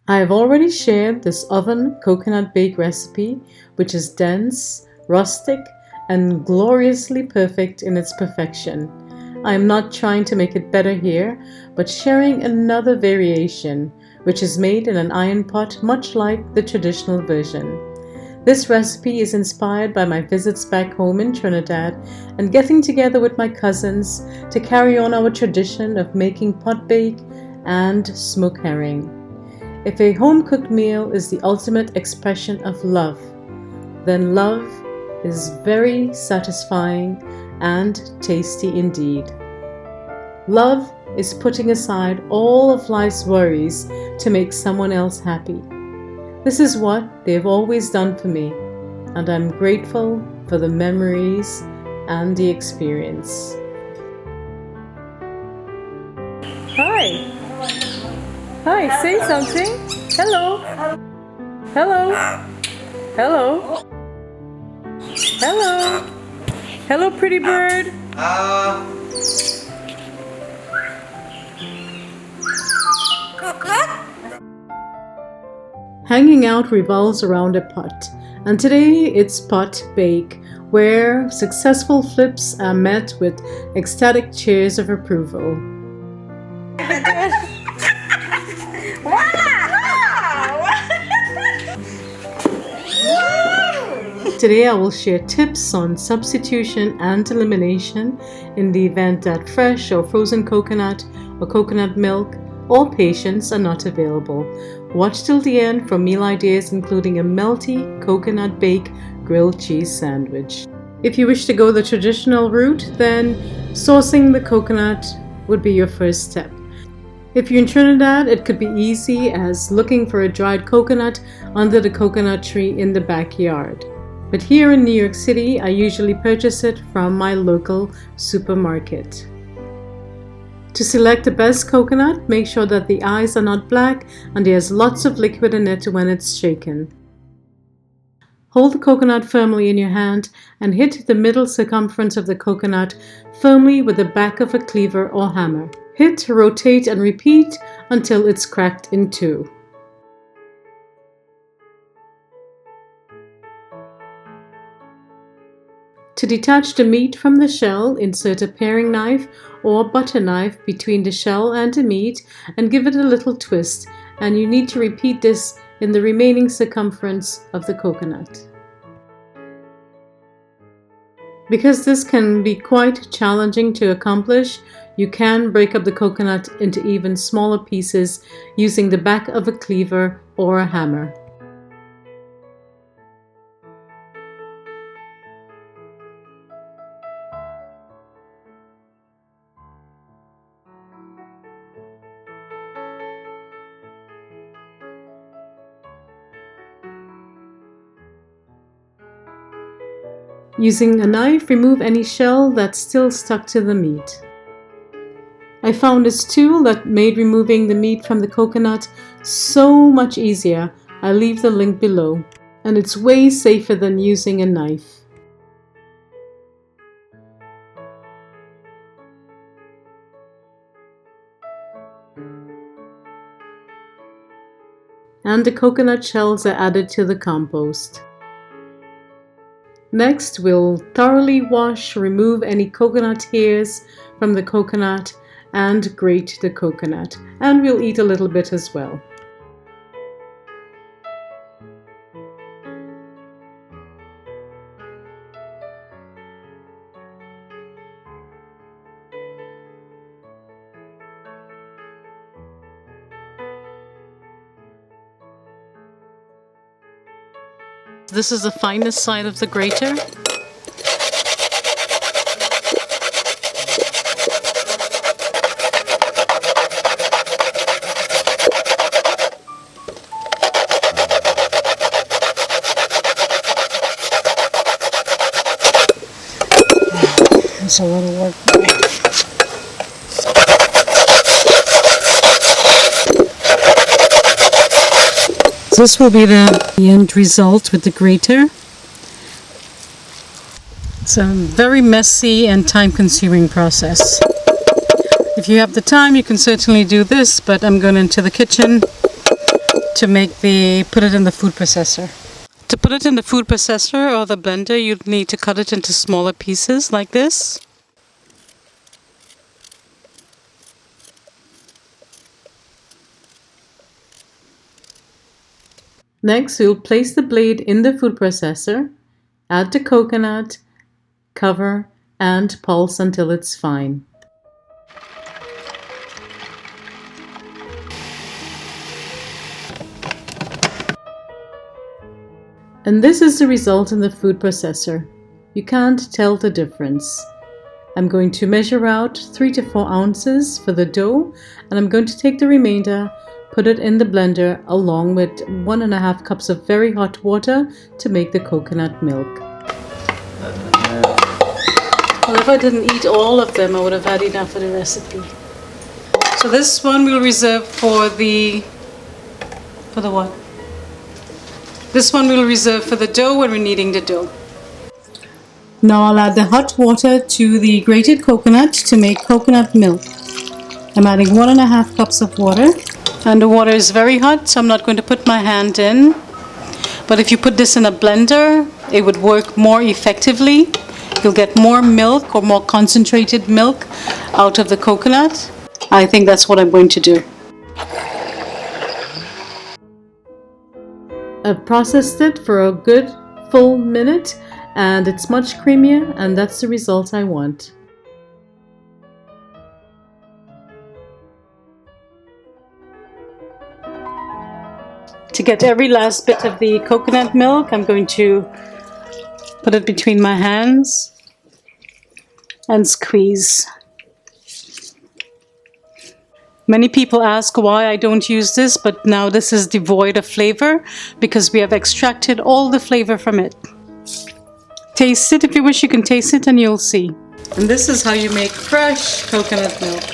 I have already shared this oven coconut bake recipe, which is dense, rustic, and gloriously perfect in its perfection. I am not trying to make it better here, but sharing another variation, which is made in an iron pot much like the traditional version. This recipe is inspired by my visits back home in Trinidad and getting together with my cousins to carry on our tradition of making pot bake and smoke herring. If a home-cooked meal is the ultimate expression of love, then love is very satisfying and tasty indeed. Love is putting aside all of life's worries to make someone else happy. This is what they've always done for me, and I'm grateful for the memories and the experience. Hi! Hi, say something. Hello. Hello. Hello. Hello. Hello, pretty bird. Hanging out revolves around a pot, and today it's pot bake, where successful flips are met with ecstatic cheers of approval. Today I will share tips on substitution and elimination in the event that fresh or frozen coconut or coconut milk or patience are not available. Watch till the end for meal ideas including a melty coconut bake grilled cheese sandwich. If you wish to go the traditional route, then sourcing the coconut would be your first step. If you're in Trinidad, it could be easy as looking for a dried coconut under the coconut tree in the backyard. But here in New York City, I usually purchase it from my local supermarket. To select the best coconut, make sure that the eyes are not black and there's lots of liquid in it when it's shaken. Hold the coconut firmly in your hand and hit the middle circumference of the coconut firmly with the back of a cleaver or hammer. Hit, rotate, and repeat until it's cracked in two. To detach the meat from the shell, insert a paring knife or butter knife between the shell and the meat and give it a little twist, and you need to repeat this in the remaining circumference of the coconut. Because this can be quite challenging to accomplish, you can break up the coconut into even smaller pieces using the back of a cleaver or a hammer. Using a knife, remove any shell that's still stuck to the meat. I found this tool that made removing the meat from the coconut so much easier. I'll leave the link below, and it's way safer than using a knife. And the coconut shells are added to the compost. Next, we'll thoroughly wash, remove any coconut hairs from the coconut, and grate the coconut. And we'll eat a little bit as well. This is the finest side of the grater. It's a lot of work. This will be the end result with the grater. It's a very messy and time-consuming process. If you have the time, you can certainly do this, but I'm going into the kitchen to put it in the food processor. To put it in the food processor or the blender, you'd need to cut it into smaller pieces like this. Next, we'll place the blade in the food processor, add the coconut, cover, and pulse until it's fine. And this is the result in the food processor. You can't tell the difference. I'm going to measure out 3 to 4 ounces for the dough, and I'm going to take the remainder, put it in the blender along with 1.5 cups of very hot water to make the coconut milk. Well, if I didn't eat all of them, I would have had enough for the recipe. So this one we'll reserve for the what? This one we'll reserve for the dough when we're kneading the dough. Now I'll add the hot water to the grated coconut to make coconut milk. I'm adding 1.5 cups of water. And the water is very hot, so I'm not going to put my hand in. But if you put this in a blender, it would work more effectively. You'll get more milk or more concentrated milk out of the coconut. I think that's what I'm going to do. I've processed it for a good full minute and it's much creamier, and that's the result I want. To get every last bit of the coconut milk, I'm going to put it between my hands and squeeze. Many people ask why I don't use this, but now this is devoid of flavor because we have extracted all the flavor from it. Taste it if you wish, you can taste it and you'll see. And this is how you make fresh coconut milk.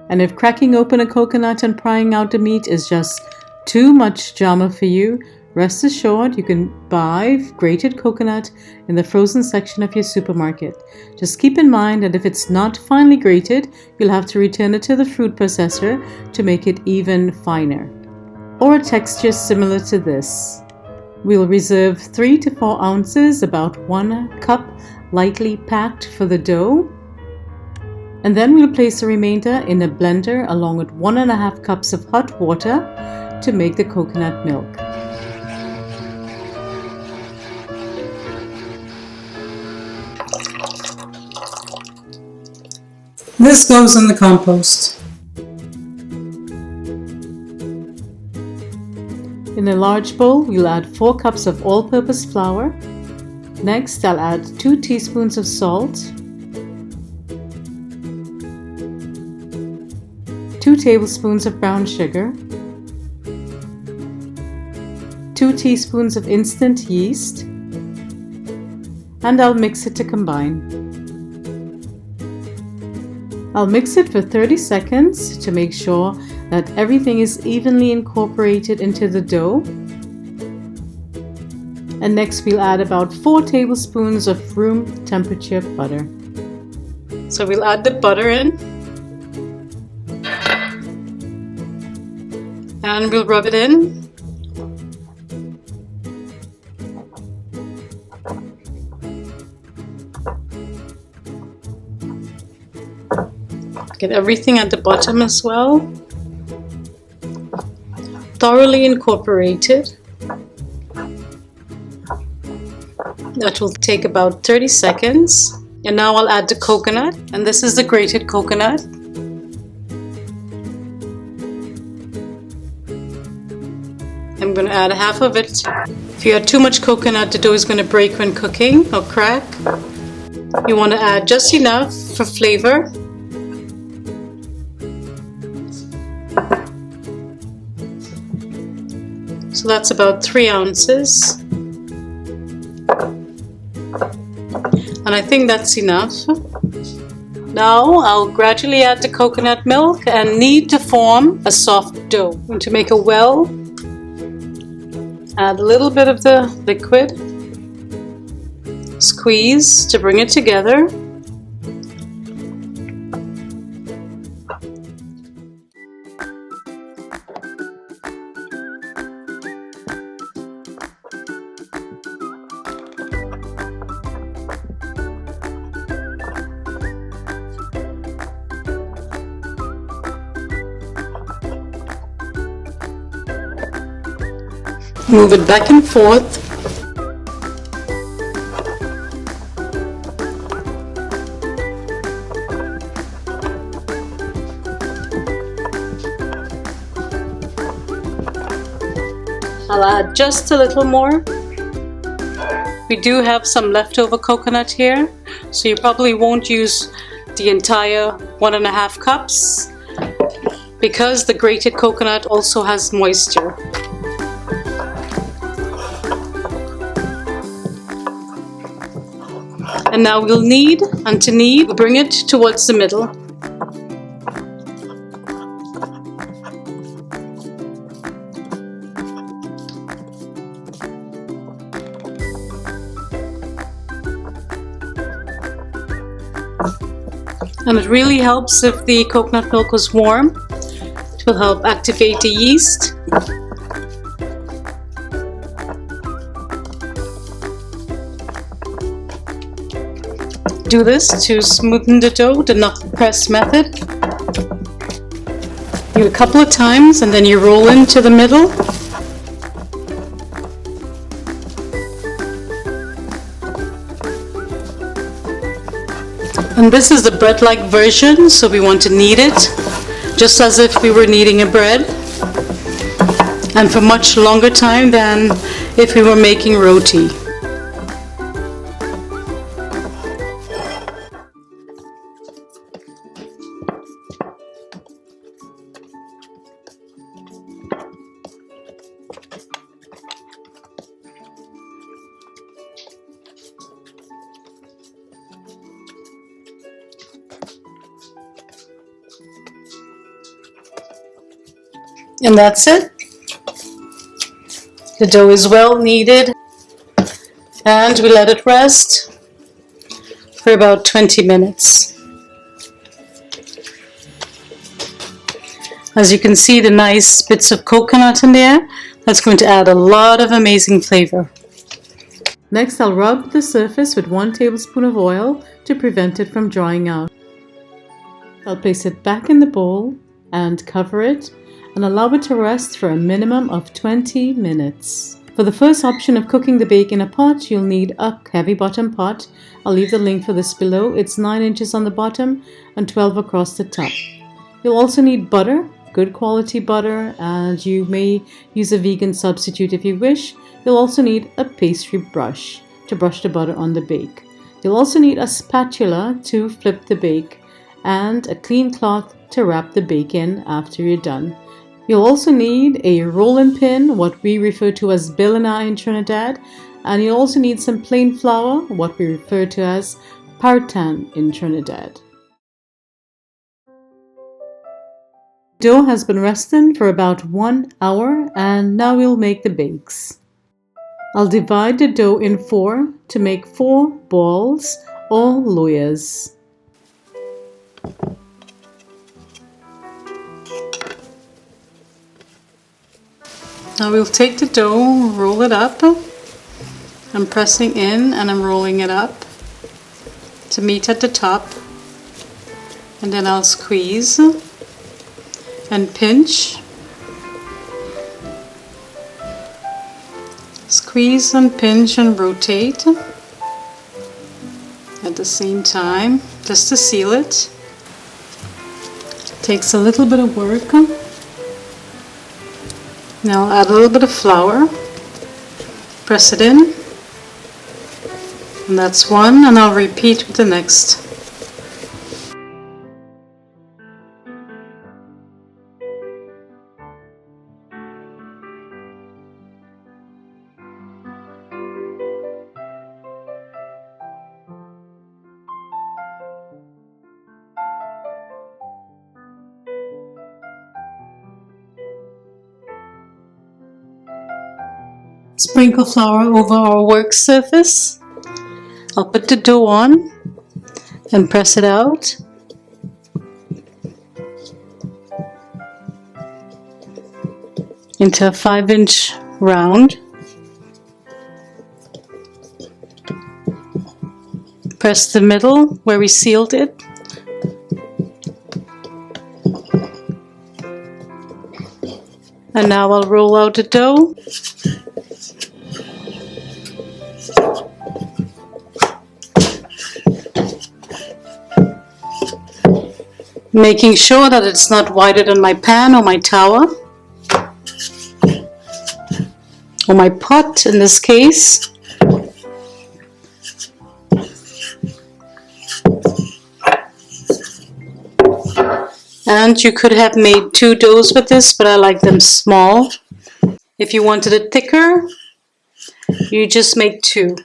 And if cracking open a coconut and prying out the meat is just too much drama for you, rest assured you can buy grated coconut in the frozen section of your supermarket. Just keep in mind that if it's not finely grated, you'll have to return it to the food processor to make it even finer, or a texture similar to this. We'll reserve 3 to 4 ounces, about 1 cup, lightly packed for the dough. And then we'll place the remainder in a blender along with 1.5 cups of hot water to make the coconut milk. This goes in the compost. In a large bowl, we'll add 4 cups of all-purpose flour. Next, I'll add 2 teaspoons of salt, 2 tablespoons of brown sugar, 2 teaspoons of instant yeast, and I'll mix it to combine. I'll mix it for 30 seconds to make sure that everything is evenly incorporated into the dough. And next we'll add about 4 tablespoons of room temperature butter. So we'll add the butter in. And we'll rub it in. Get everything at the bottom as well. Thoroughly incorporated. That will take about 30 seconds. And now I'll add the coconut. And this is the grated coconut. I'm going to add half of it. If you add too much coconut, the dough is going to break when cooking or crack. You want to add just enough for flavor. So that's about 3 ounces. And I think that's enough. Now I'll gradually add the coconut milk and knead to form a soft dough. And to make a well, add a little bit of the liquid, squeeze to bring it together. Move it back and forth. I'll add just a little more. We do have some leftover coconut here, so you probably won't use the entire 1.5 cups because the grated coconut also has moisture. And now we'll knead, and to knead, bring it towards the middle. And it really helps if the coconut milk was warm. It will help activate the yeast. Do this to smoothen the dough, the knuckle press method. Do it a couple of times and then you roll into the middle. And this is the bread-like version, so we want to knead it just as if we were kneading a bread, and for much longer time than if we were making roti. And that's it. The dough is well kneaded, and we let it rest for about 20 minutes. As you can see, the nice bits of coconut in there, that's going to add a lot of amazing flavor. Next, I'll rub the surface with 1 tablespoon of oil to prevent it from drying out. I'll place it back in the bowl and cover it and allow it to rest for a minimum of 20 minutes. For the first option of cooking the bake in a pot, you'll need a heavy bottom pot. I'll leave the link for this below. It's 9 inches on the bottom and 12 across the top. You'll also need butter, good quality butter, and you may use a vegan substitute if you wish. You'll also need a pastry brush to brush the butter on the bake. You'll also need a spatula to flip the bake and a clean cloth to wrap the bake in after you're done. You'll also need a rolling pin, what we refer to as bilina in Trinidad, and you'll also need some plain flour, what we refer to as partan in Trinidad. Dough has been resting for about 1 hour, and now we'll make the bakes. I'll divide the dough in 4 to make 4 balls or lours. Now we'll take the dough, roll it up. I'm pressing in and I'm rolling it up to meet at the top, and then I'll squeeze and pinch. Squeeze and pinch and rotate at the same time, just to seal it. Takes a little bit of work. Now I'll add a little bit of flour, press it in, and that's one, and I'll repeat with the next. Sprinkle flour over our work surface. I'll put the dough on and press it out. Into a 5-inch round. Press the middle where we sealed it. And now I'll roll out the dough making sure that it's not wider than my pan or my tower, or my pot in this case. And you could have made 2 doughs with this, but I like them small. If you wanted it thicker, you just make 2.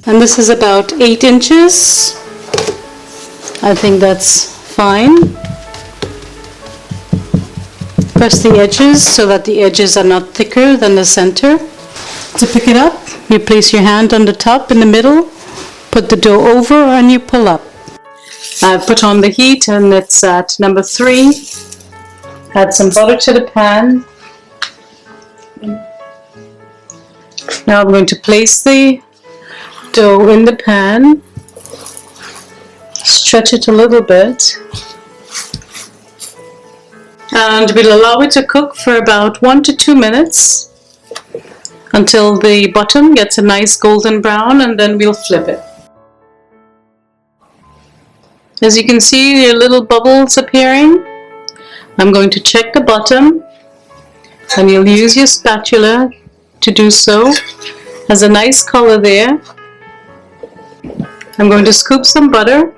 And this is about 8 inches. I think that's fine. Press the edges so that the edges are not thicker than the center. To pick it up, you place your hand on the top in the middle, put the dough over, and you pull up. I've put on the heat and it's at number 3. Add some butter to the pan. Now I'm going to place the dough in the pan, stretch it a little bit, and we'll allow it to cook for about 1 to 2 minutes until the bottom gets a nice golden brown, and then we'll flip it. As you can see, there are little bubbles appearing. I'm going to check the bottom, and you'll use your spatula to do so. Has a nice color there. I'm going to scoop some butter,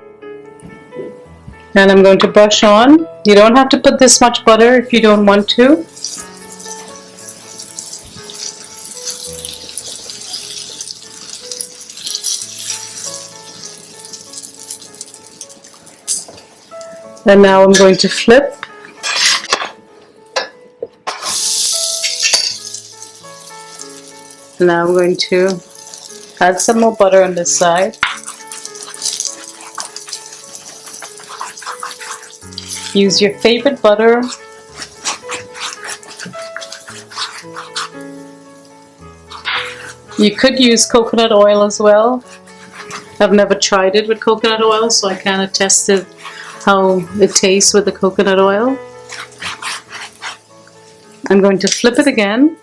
and I'm going to brush on. You don't have to put this much butter if you don't want to. And now I'm going to flip. And now I'm going to add some more butter on this side. Use your favorite butter. You could use coconut oil as well. I've never tried it with coconut oil, so I can't attest to how it tastes with the coconut oil. I'm going to flip it again.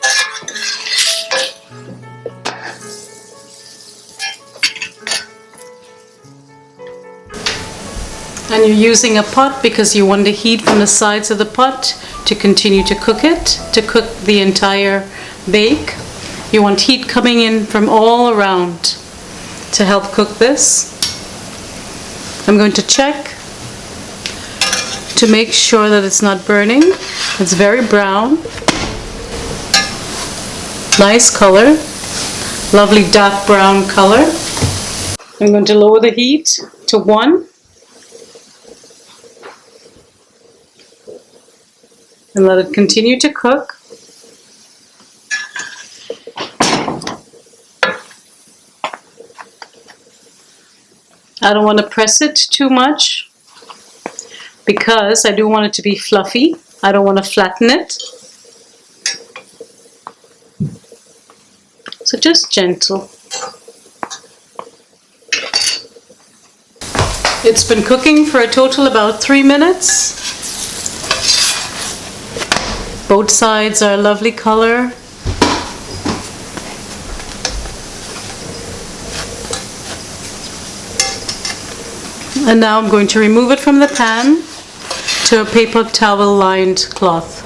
And you're using a pot because you want the heat from the sides of the pot to continue to cook it, to cook the entire bake. You want heat coming in from all around to help cook this. I'm going to check to make sure that it's not burning. It's very brown. Nice color. Lovely dark brown color. I'm going to lower the heat to 1. And let it continue to cook. I don't want to press it too much because I do want it to be fluffy. I don't want to flatten it. So just gentle. It's been cooking for a total about 3 minutes. Both sides are a lovely color. And now I'm going to remove it from the pan to a paper towel lined cloth.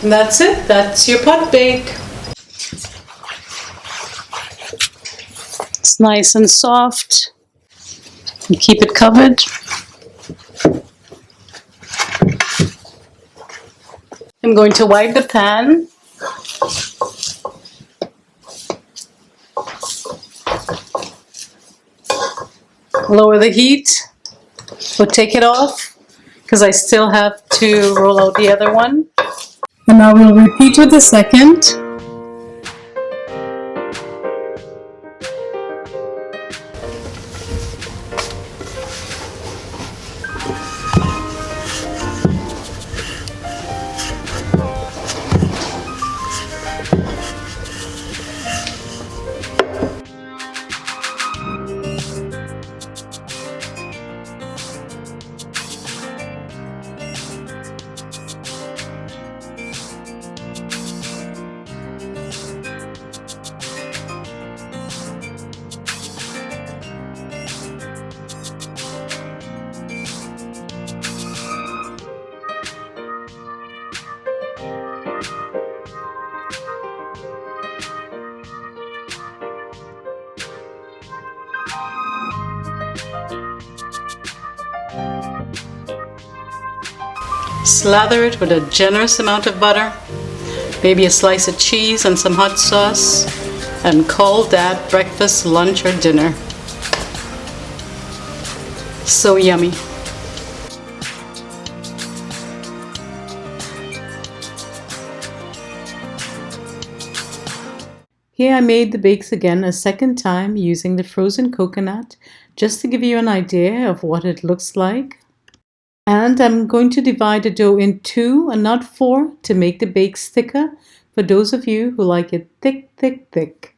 And that's it. That's your pot bake. It's nice and soft. You keep it covered. I'm going to wipe the pan. Lower the heat. We'll take it off because I still have to roll out the other one. And now we'll repeat with the second. Slather it with a generous amount of butter, maybe a slice of cheese and some hot sauce, and call that breakfast, lunch, or dinner. So yummy. Here I made the bakes again a second time using the frozen coconut, just to give you an idea of what it looks like. And I'm going to divide the dough in 2 and not 4 to make the bakes thicker, for those of you who like it thick, thick, thick.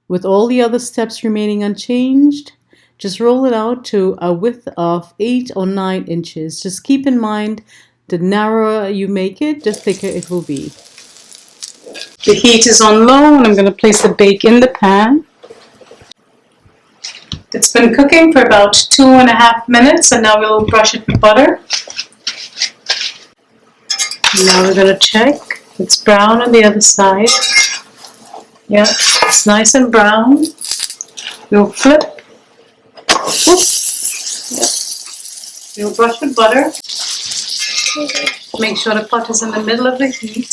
With all the other steps remaining unchanged, just roll it out to a width of 8 or 9 inches. Just keep in mind, the narrower you make it, the thicker it will be. The heat is on low and I'm going to place the bake in the pan. It's been cooking for about 2.5 minutes and now we'll brush it with butter. Now we're going to check. It's brown on the other side. Yeah, it's nice and brown. We'll flip. Oops. Yeah. We'll brush with butter. Make sure the pot is in the middle of the heat.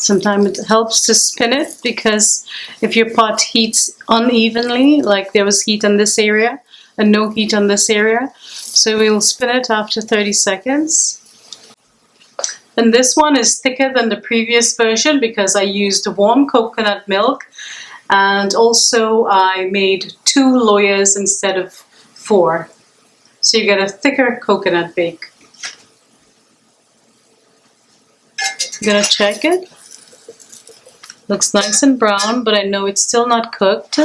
Sometimes it helps to spin it, because if your pot heats unevenly, like there was heat on this area and no heat on this area, so we'll spin it after 30 seconds. And this one is thicker than the previous version because I used warm coconut milk, and also I made 2 lours instead of 4. So you get a thicker coconut bake. I'm gonna check it. Looks nice and brown, but I know it's still not cooked.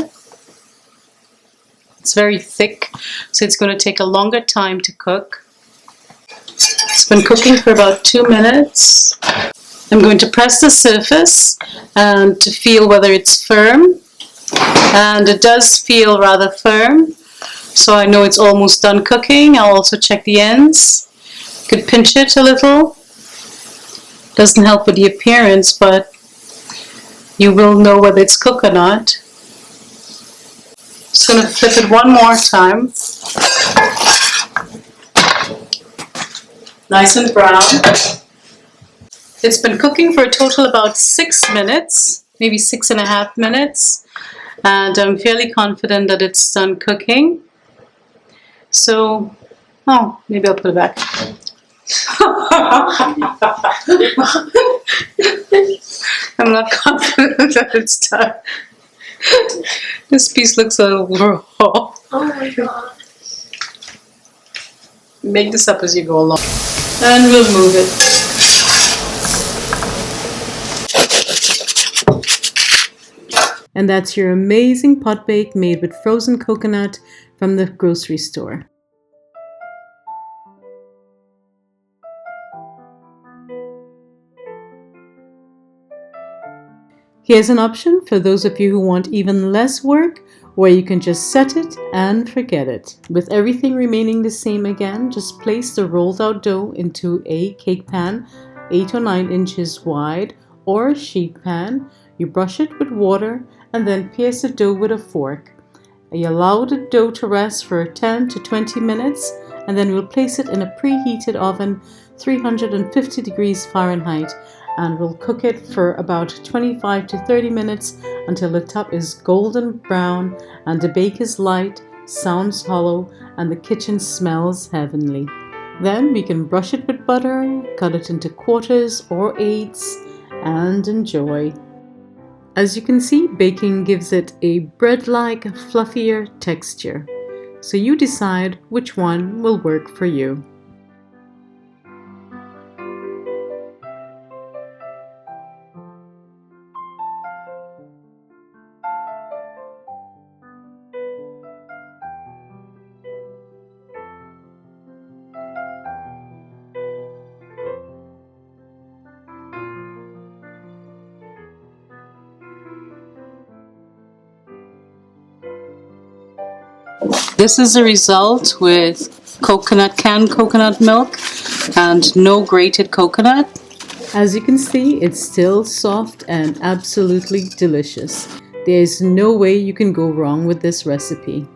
It's very thick, so it's going to take a longer time to cook. It's been cooking for about 2 minutes. I'm going to press the surface and to feel whether it's firm. And it does feel rather firm, so I know it's almost done cooking. I'll also check the ends. You could pinch it a little. Doesn't help with the appearance, but you will know whether it's cooked or not. Just going to flip it one more time. Nice and brown. It's been cooking for a total about 6 minutes, maybe 6.5 minutes, and I'm fairly confident that it's done cooking. So, oh, maybe I'll put it back. I'm not confident that it's done. This piece looks a little raw. Oh my god. Make this up as you go along. And we'll move it. And that's your amazing pot bake made with frozen coconut from the grocery store. Here's an option for those of you who want even less work, where you can just set it and forget it. With everything remaining the same again, just place the rolled out dough into a cake pan 8 or 9 inches wide, or a sheet pan. You brush it with water and then pierce the dough with a fork. You allow the dough to rest for 10 to 20 minutes and then we'll place it in a preheated oven 350 degrees Fahrenheit, and we'll cook it for about 25 to 30 minutes until the top is golden brown and the bake is light, sounds hollow, and the kitchen smells heavenly. Then we can brush it with butter, cut it into quarters or eighths, and enjoy. As you can see, baking gives it a bread-like, fluffier texture. So you decide which one will work for you. This is the result with canned coconut milk and no grated coconut. As you can see, it's still soft and absolutely delicious. There's no way you can go wrong with this recipe.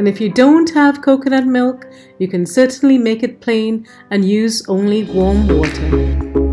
And if you don't have coconut milk, you can certainly make it plain and use only warm water.